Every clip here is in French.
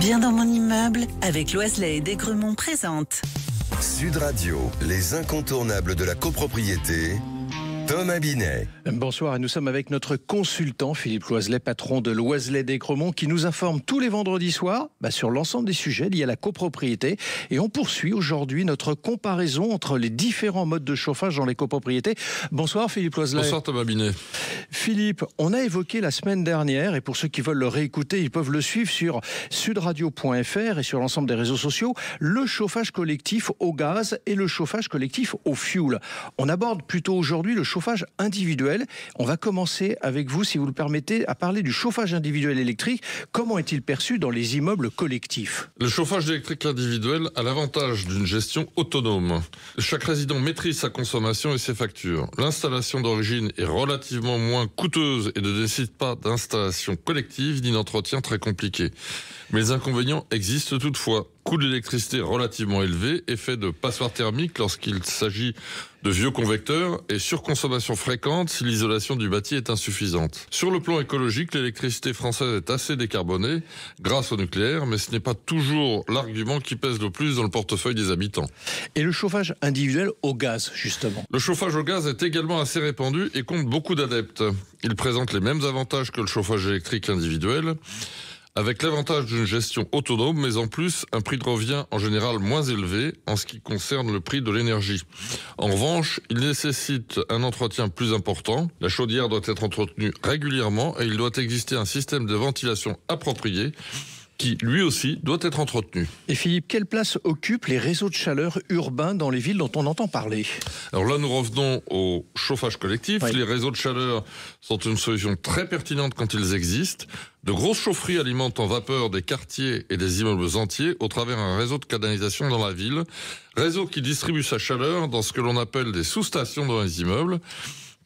Bien dans mon immeuble, avec Loiselet et Desgremont présente. Sud Radio, les incontournables de la copropriété. Thomas Binet. Bonsoir, et nous sommes avec notre consultant Philippe Loiselet, patron de Loiselet Desgremont, qui nous informe tous les vendredis soirs sur l'ensemble des sujets liés à la copropriété. Et on poursuit aujourd'hui notre comparaison entre les différents modes de chauffage dans les copropriétés. Bonsoir Philippe Loiselet. Bonsoir Thomas Binet. Philippe, on a évoqué la semaine dernière, et pour ceux qui veulent le réécouter, ils peuvent le suivre sur sudradio.fr et sur l'ensemble des réseaux sociaux, le chauffage collectif au gaz et le chauffage collectif au fioul. On aborde plutôt aujourd'hui le chauffage individuel. On va commencer avec vous, si vous le permettez, à parler du chauffage individuel électrique. Comment est-il perçu dans les immeubles collectifs ? Le chauffage électrique individuel a l'avantage d'une gestion autonome. Chaque résident maîtrise sa consommation et ses factures. L'installation d'origine est relativement moins coûteuse et ne nécessite pas d'installation collective ni d'entretien très compliqué. Mais les inconvénients existent toutefois. Coût de l'électricité relativement élevé, effet de passoire thermique lorsqu'il s'agit de vieux convecteurs et surconsommation fréquente si l'isolation du bâti est insuffisante. Sur le plan écologique, l'électricité française est assez décarbonée grâce au nucléaire, mais ce n'est pas toujours l'argument qui pèse le plus dans le portefeuille des habitants. Et le chauffage individuel au gaz, justement ? Le chauffage au gaz est également assez répandu et compte beaucoup d'adeptes. Il présente les mêmes avantages que le chauffage électrique individuel, avec l'avantage d'une gestion autonome, mais en plus, un prix de revient en général moins élevé en ce qui concerne le prix de l'énergie. En revanche, il nécessite un entretien plus important. La chaudière doit être entretenue régulièrement et il doit exister un système de ventilation approprié qui, lui aussi, doit être entretenu. Et Philippe, quelle place occupent les réseaux de chaleur urbains dans les villes dont on entend parler ? Alors là, nous revenons au chauffage collectif. Oui. Les réseaux de chaleur sont une solution très pertinente quand ils existent. De grosses chaufferies alimentent en vapeur des quartiers et des immeubles entiers au travers d'un réseau de canalisation dans la ville. Réseau qui distribue sa chaleur dans ce que l'on appelle des sous-stations dans les immeubles,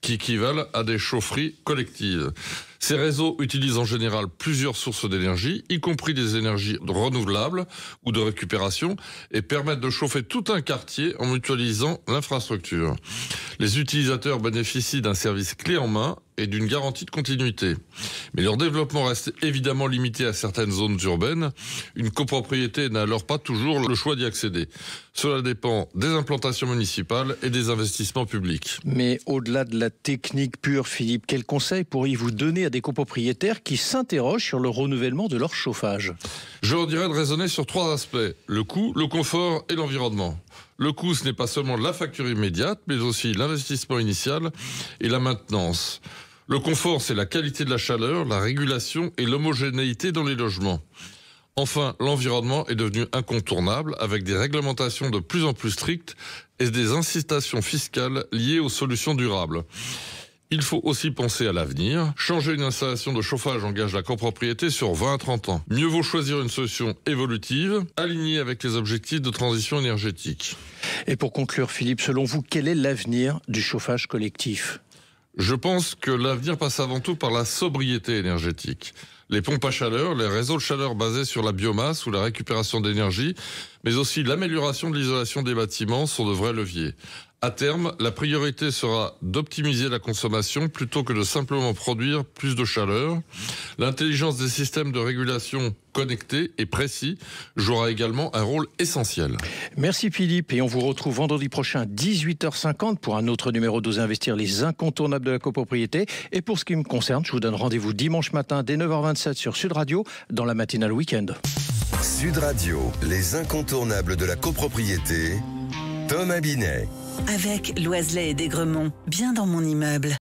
qui équivalent à des chaufferies collectives. Ces réseaux utilisent en général plusieurs sources d'énergie, y compris des énergies renouvelables ou de récupération, et permettent de chauffer tout un quartier en mutualisant l'infrastructure. Les utilisateurs bénéficient d'un service clé en main et d'une garantie de continuité. Mais leur développement reste évidemment limité à certaines zones urbaines. Une copropriété n'a alors pas toujours le choix d'y accéder. Cela dépend des implantations municipales et des investissements publics. Mais au-delà de la technique pure, Philippe, quels conseils pourriez-vous donner à des copropriétaires qui s'interrogent sur le renouvellement de leur chauffage ? Je leur dirais de raisonner sur 3 aspects. Le coût, le confort et l'environnement. Le coût, ce n'est pas seulement la facture immédiate, mais aussi l'investissement initial et la maintenance. Le confort, c'est la qualité de la chaleur, la régulation et l'homogénéité dans les logements. Enfin, l'environnement est devenu incontournable avec des réglementations de plus en plus strictes et des incitations fiscales liées aux solutions durables. Il faut aussi penser à l'avenir. Changer une installation de chauffage engage la copropriété sur 20 à 30 ans. Mieux vaut choisir une solution évolutive, alignée avec les objectifs de transition énergétique. Et pour conclure, Philippe, selon vous, quel est l'avenir du chauffage collectif ? Je pense que l'avenir passe avant tout par la sobriété énergétique. Les pompes à chaleur, les réseaux de chaleur basés sur la biomasse ou la récupération d'énergie, mais aussi l'amélioration de l'isolation des bâtiments sont de vrais leviers. À terme, la priorité sera d'optimiser la consommation plutôt que de simplement produire plus de chaleur. L'intelligence des systèmes de régulation connectés et précis jouera également un rôle essentiel. Merci Philippe, et on vous retrouve vendredi prochain 18h50 pour un autre numéro d'Osez Investir, les incontournables de la copropriété. Et pour ce qui me concerne, je vous donne rendez-vous dimanche matin dès 9h27 sur Sud Radio dans la matinale week-end. Sud Radio, les incontournables de la copropriété. Thomas Binet. Avec Loiselet et Desgremont, bien dans mon immeuble.